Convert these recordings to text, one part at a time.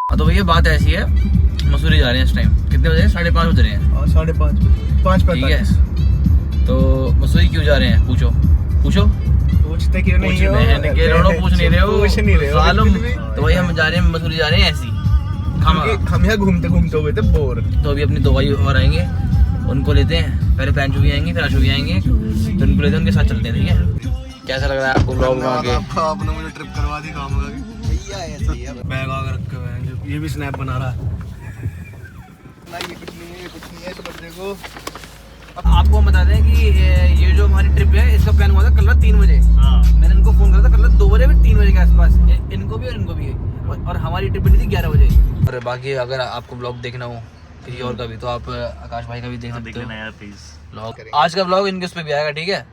तो भैया बात ऐसी है, मसूरी जा रहे हैं इस टाइम। कितने बजे? 5:30 बज रहे हैं। 5:30 5:45। ठीक है, तो मसूरी क्यों जा रहे हैं? पूछो पूछते क्यों नहीं हो? पूछ नहीं रहे हो सालों। तो भाई हम जा रहे हैं मसूरी, जा रहे हैं ऐसी। हम यहाँ घूमते घूमते हुए थे बोर। तो अभी अपनी दवाई और आएंगे, उनको लेते हैं। पहले पैंचू भी आएंगे, फिर आशु भी आएंगे, तो उनको लेते हैं, उनके साथ चलते हैं। ठीक है, कैसा लग रहा है आपको ब्लॉग बना के? आपने मुझे ट्रिप करवा दी काम का। बैग आगे रखे हुए हैं, ये भी स्नैप बना रहा है। ये कुछ नहीं है समझ देखो। अब आपको हम बता दें कि ये जो हमारी ट्रिप है, इसका प्लान हुआ था कल रात 3 बजे। मैंने इनको फोन करा था कल रात 2 बजे, फिर 3 बजे के आसपास, इनको भी और इनको भी। और हमारी ट्रिप बनी थी 11 बजे। और बाकी अगर आपको ब्लॉग देखना हो किसी और का भी, तो आप आकाश भाई का भी देख सकते हो यार प्लीज ब्लॉग। आज का ब्लॉग इनके उस पे भी आएगा। ठीक है,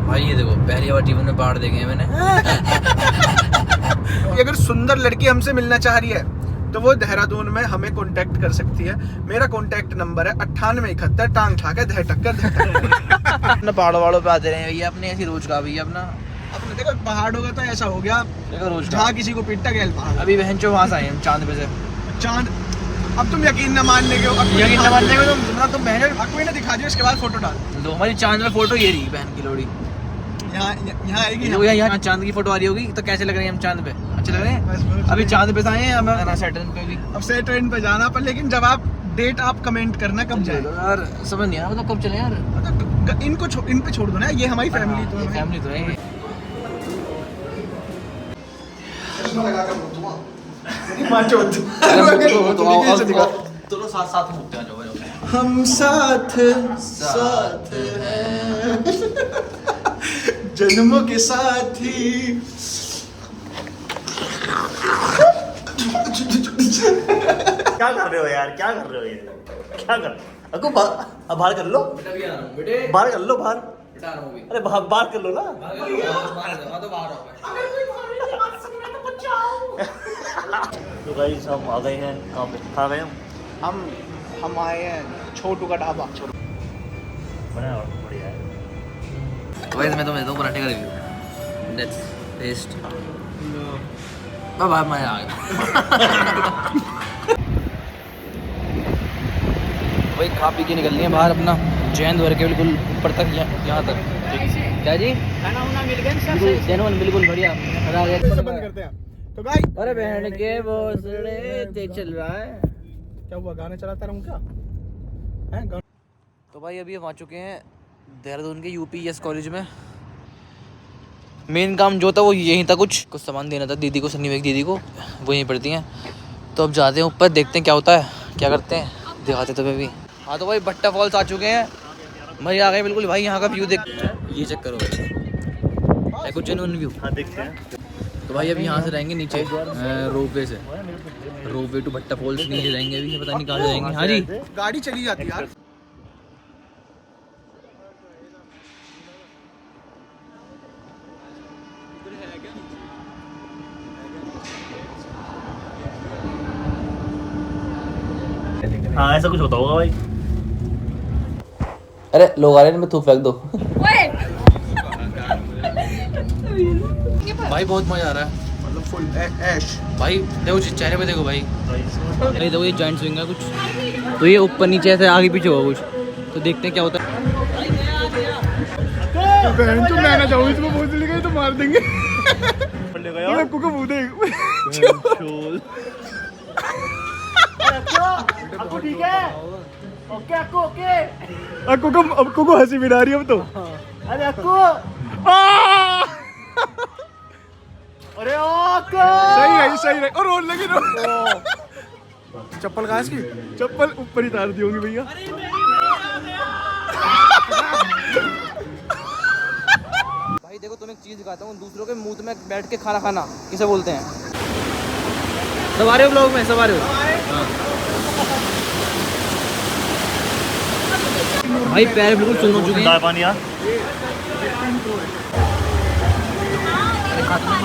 भाई ये देखो, पहली बार जीवन में पहाड़ देखे हैं मैंने। अगर सुंदर लड़की हमसे मिलना चाह रही है तो वो देहरादून में हमें कांटेक्ट कर सकती है। मेरा कांटेक्ट नंबर है 9871 टांग ठाके धह टक्कर। अपने पहाड़ों पे आते रहे भैया, अपने ऐसी रोज का भैया अपना। अपने देखो पहाड़ होगा तो ऐसा हो गया, देखो रोज का। जहाँ किसी को पीटता गया पहाड़। अभी बहन चो वहां से आए हम चांद पे से। चांद, अब तुम यकीन न मानने के हो। यकीन न मानने को तुम बहन कोई ना दिखा दियो, इसके बाद फोटो डाल दो। हमारी चांद में फोटो ये रही बहन की लोड़ी। यहाँ आएगी। यहाँ चांद की फोटो आ रही होगी। तो कैसे लग रहे हैं हम चांद पे? अच्छे लग रहे हैं। अभी चांद पे आए हैं हम, सैटर्न पे भी। अब सैटर्न पे जाना पर, लेकिन जब आप डेट आप कमेंट करना कब जाए यार, समझ नहीं आ रहा मतलब कब चले यार। मतलब इन पे छोड़ दो ना, ये हमारी फैमिली तो है। फैमिली तो है। दोनों साथ साथ घूमते हैं। हम साथ हैं जन्मों के साथी। क्या कर रहे हो यार? क्या कर रहे हो ये? क्या कर अको बाहर कर लो, बाहर कर लो, बाहर। अरे बाहर कर लो ना। तो गाइस हम आ गए हैं। कहाँ पे आ गए हम आए हैं छोटू का ढाबा। बढ़िया है। वैसे मैं तो देता हूँ पराठे का रिव्यू। Let's test. बाबा मजा आ गया। भाई खा पी के निकल लिए बाहर, अपना जैन भर के बिल्कुल ऊपर तक, यहाँ तक। क्या जी? खाना वाना मिल गया जैन बिल्कुल बढ़िया। मजा आ गया। बंद करते हैं तो गाइस। अरे बहन के भोसड़े तेज चल रहा है। क्या हुआ, गाने चलाता रहूं क्या? हैं तो भाई अभी हम आ चुके हैं देहरादून के UPS कॉलेज में। मेन काम जो था वो यहीं था, कुछ सामान देना था दीदी को, सन्नी भाई दीदी को, वो यहीं पड़ती हैं। तो अब जाते हैं ऊपर, देखते हैं क्या होता है, क्या करते हैं, दिखाते तो भी। हाँ तो भाई भट्टा फॉल्स आ चुके हैं, मज़ा आ गए बिल्कुल भाई। यहाँ का व्यू देख, ये चेक करो भाई, कुछ जेन्युइन व्यू। हाँ देखते हैं। तो भाई अभी यहाँ से रहेंगे नीचे रोपवे से, रोपवे टू भट्टा फॉल्स नीचे जाएंगे। अभी पता नहीं कहाँ जाएंगे। हाँ जी, गाड़ी चली जाती है यार। हाँ ऐसा कुछ होता होगा भाई। अरे लोग आ रहे हैं, इनमें थूक फेंक दो। भाई बहुत मजा आ रहा है, मतलब फुल ऐश भाई। देखो चेहरे पे देखो भाई। भाई देखो ये जॉइंट स्विंग है कुछ, तो ये ऊपर नीचे ऐसे आगे पीछे होगा कुछ। तो देखते हैं क्या होता है। बहन तो मैं ना जाऊँ इसमें, बहुत जल्दी गए तो मार देंगे। अक्कू को मुंह देख। अक्कू ठीक है? Okay okay. अक्कू को हंसी भी आ रही है अब तो। अरे अक्कू, अरे सही रही और रोन लगी। चप्पल कहाँ है इसकी? चप्पल ऊपर ही तार दी होंगी भैया। भाई देखो तुम्हें एक चीज दिखाता हूँ, दूसरों के मुंह में बैठ के खाना खाना किसे बोलते हैं? सब आ रहे हो ब्लॉग में, सब आ रहे हो? भाई पैर बिल्कुल सुन हो चुके हैं। पानी यार। खाते हैं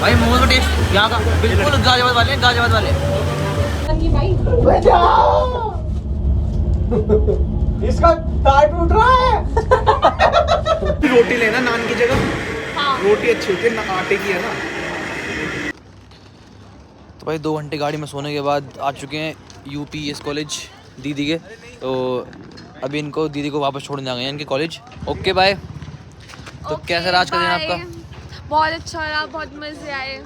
भाई मोमोज का टेस्ट यहाँ का बिल्कुल गाजियाबाद वाले हैं, गाजियाबाद वाले। इसका टायर टूट रहा है। रोटी लेना नान की जगह। हाँ। रोटी अच्छी होती है ना, आटे की है ना। तो भाई 2 घंटे गाड़ी में सोने के बाद आ चुके हैं UPS कॉलेज दीदी के। तो अभी इनको दीदी को वापस छोड़ने आ गए हैं इनके कॉलेज। Okay bye. तो कैसा रहा आज का दिन आपका? बहुत अच्छा रहा, बहुत मजे आए।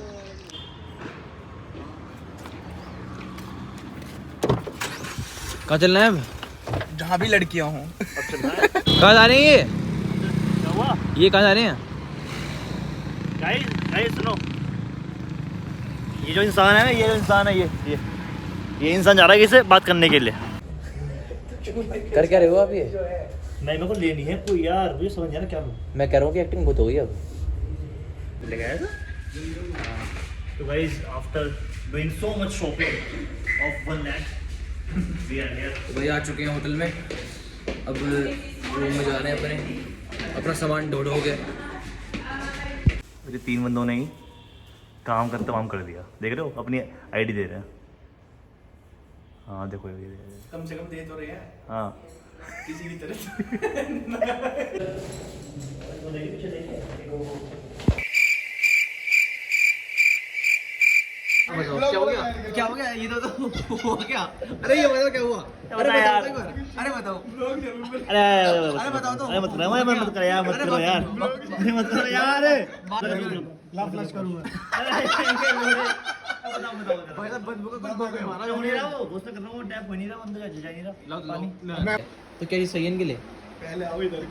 कहाँ चलना है अब? जहाँ भी लड़कियाँ हों। कहाँ जा रहे हैं ये? ये कहाँ जा रहे हैं? गाइस सुनो, ये जो इंसान है ना, ये जो इंसान है, ये इंसान जा रहा है किसी से बात करने के लिए। कर क्या रहे हो आप ये? नहीं, मेरे को लेनी है कोई यार, मुझे समझ नहीं आ रहा क्या लूं। मैं कह रहा हूँ कि एक्टिंग बहुत हो गई अब। लगाया था? तो guys after doing so much shopping of 1 lakh we are here. तो भाई आ चुके हैं होटल में। अब रूम में जा रहे हैं अपना सामान ढो के। मुझे 3 बंदों ने ही काम कर तमाम कर दिया। देख रहे हो, अपनी आईडी दे रहे हैं। हाँ देखो ये कम से कम दे तो रहे हैं। हाँ किसी भी तरह से। क्या हो गया? क्या हो गया? ये तो हुआ क्या? अरे ये बताओ क्या हुआ? अरे बताओ एक बार। अरे बताओ। अरे बताओ तो। अरे मत करो यार, मत करो यार, मत करो यार। ला फ्लश करूंगा। तो क्या ये सही है इनके लिए? पहले आओ इधर।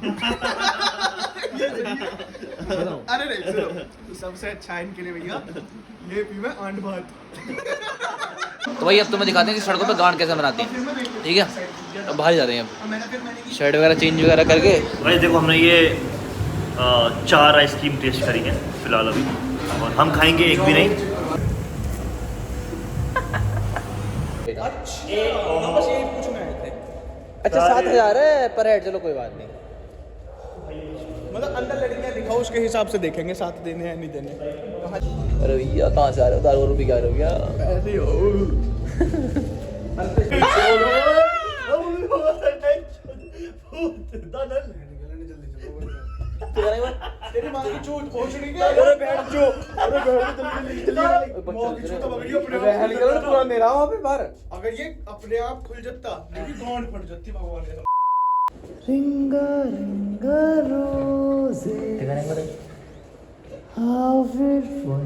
अरे नहीं सुनो, सबसे अच्छा है इनके लिए भैया, ये पी मैं आंट भात। तो भाई अब तुम्हें दिखाते हैं कि सड़कों पे गांड कैसे बनाते हैं। ठीक है, अब बाहर जा रहे हैं। अब शर्ट वगैरह चेंज वगैरह करके भाई देखो, हमने ये 4 आइसक्रीम टेस्ट करी है फिलहाल अभी, और हम खाएंगे एक भी नहीं। बस यही पूछना है। अच्छा 7,000 है पर हेड। चलो कोई बात नहीं। मतलब अंदर लड़कियां दिखाओ, उसके हिसाब से देखेंगे साथ देने हैं नहीं देने। अरे भैया कहाँ से आ रहे हो? दारू वारू पी के आ रहे हो क्या? ऐसे ही हो। तेरी मां की चूत भोसड़ी के। अरे बैठ जो, अरे बैठ जल्दी। मां की चूत पकड़ी अपने आप। निकल पूरा मेरा वहां पे बाहर। अगर ये अपने आप खुल जाता, मेरी गांड फट जाती भगवान ने। रिंगा रिंगा रोज़े हाउ ब्यूटीफुल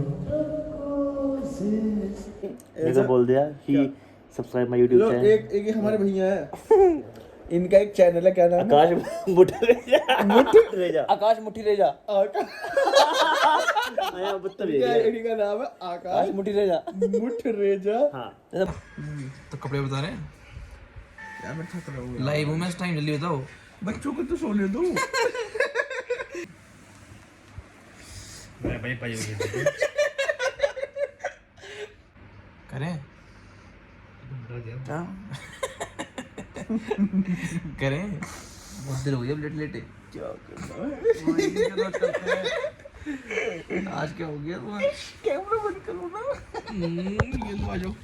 रोज़ेस। ये तो बोल दिया कि सब्सक्राइब माय यूट्यूब चैनल। एक हमारे भैया है, इनका एक चैनल है, क्या नाम है? आकाश मुठरेजा। आकाश मुट्ठी रेजा। इनका नाम है आकाश मुठीरेजा। मुठरेजा। हाँ तो कपड़े बता रहे हैं क्या मैं थक रहा हूँ लाइव हूँ मैं इस टाइम। जल्दी बताओ। बच्चों को तो सोने दो। करें करें बहुत देर हो गई अब लेटे क्या करना है? आज क्या हो गया तुम्हारा? कैमरा बंद करो ना। ये लो आ जाओ।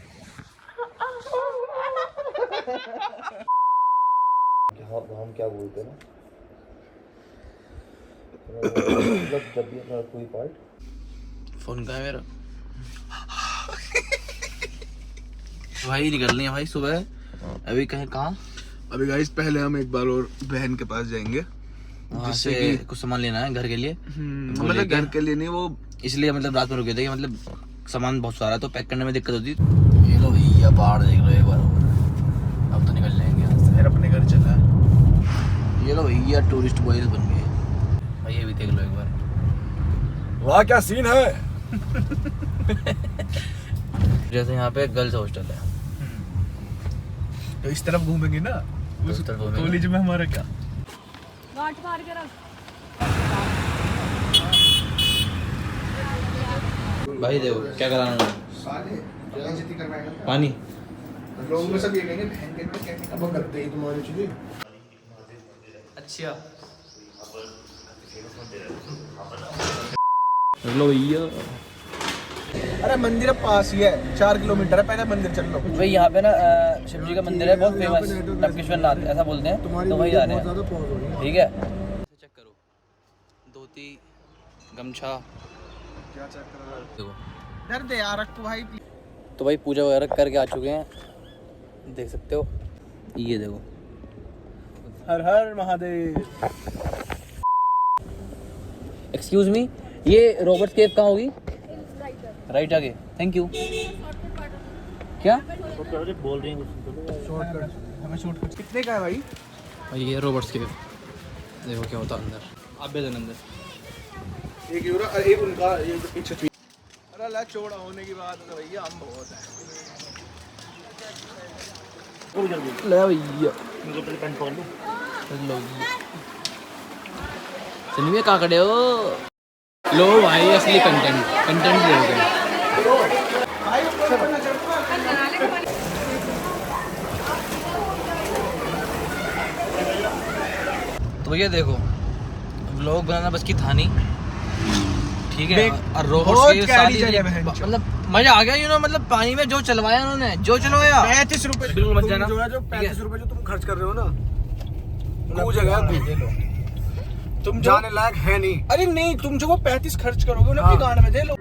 हम क्या बोलते हैं ना, मतलब जब भी अपना कोई पार्ट। फोन कहाँ है मेरा? भाई निकलनी है भाई सुबह। अभी कहाँ? अभी गाइस पहले हम एक बार और बहन के पास जाएंगे, जिससे कुछ सामान लेना है घर के लिए। मतलब घर के लिए नहीं, वो इसलिए मतलब रात में रुके थे कि मतलब सामान बहुत सारा तो पैक करने में दिक्कत होती। ये लो भैया पहाड़ देख लो एक बार। अब तो निकल जाएंगे यहाँ से। फिर अपने घर चला है। ये लो भैया टूरिस्ट बॉयज बन गए भाई। ये भी देख लो एक बार। वाह क्या सीन है। जैसे यहाँ पे गर्ल्स हॉस्टल है तो इस तरफ घूमेंगे ना, उस तरफ घूमेंगे। कॉलेज में हमारा क्या। गांठ मार के रख। भाई देखो क्या कराना है। पानी लोग में सब ये कहेंगे बहन के में क्या करते हैं तुम्हारी चीजें। अच्छा लो भैया, अरे मंदिर पास ही है, 4 किलोमीटर है, पहले मंदिर चल लो। भाई यहाँ पे ना शिव जी का मंदिर है बहुत फेमस, टपकेश्वर नाथ ऐसा बोलते हैं, तो वही जा रहे हैं। ठीक है, चेक करो, धोती गमछा, क्या चेक कर रहा है? देखो। डर दे यार रख तू भाई। तो भाई पूजा वगैरह करके आ चुके हैं, देख सकते हो, ये देखो। हर हर महादेव। एक्सक्यूज मी, ये रॉबर्ट्स केव कहाँ होगी? राइट आगे, थैंक यू। क्या? बोल रही हैं शॉर्टकट, हमें शॉर्टकट कितने का है भाई? भाई ये रॉबर्ट्स केव, देखो क्या होता है अंदर, आप भी जाना अंदर। 1 यूरो और एक उनका ये 120। अरे अल्लाह चौड़ा होने की बात है भैया, हम बहुत है। ले भैया, पैंट पकड़ लो। लो भैया, सुनिए कहाँ खड़े हो? लो भाई असली कंटेंट कंटेंट ले रहे हैं। तो भैया देखो, व्लॉग बनाना बस की था नहीं, ठीक है। और रोबोट्स के साथ मतलब मजा आ गया, यू नो, मतलब पानी में जो चलवाया उन्होंने, जो चलवाया 35 रुपए बिल्कुल मत जाना। जो है, जो 35 रुपए जो तुम खर्च कर रहे हो ना, वो जगह तुम जाने लायक है नहीं। अरे नहीं, तुम जो वो 35 खर्च करोगे उन्हें अपनी गांड में दे लो।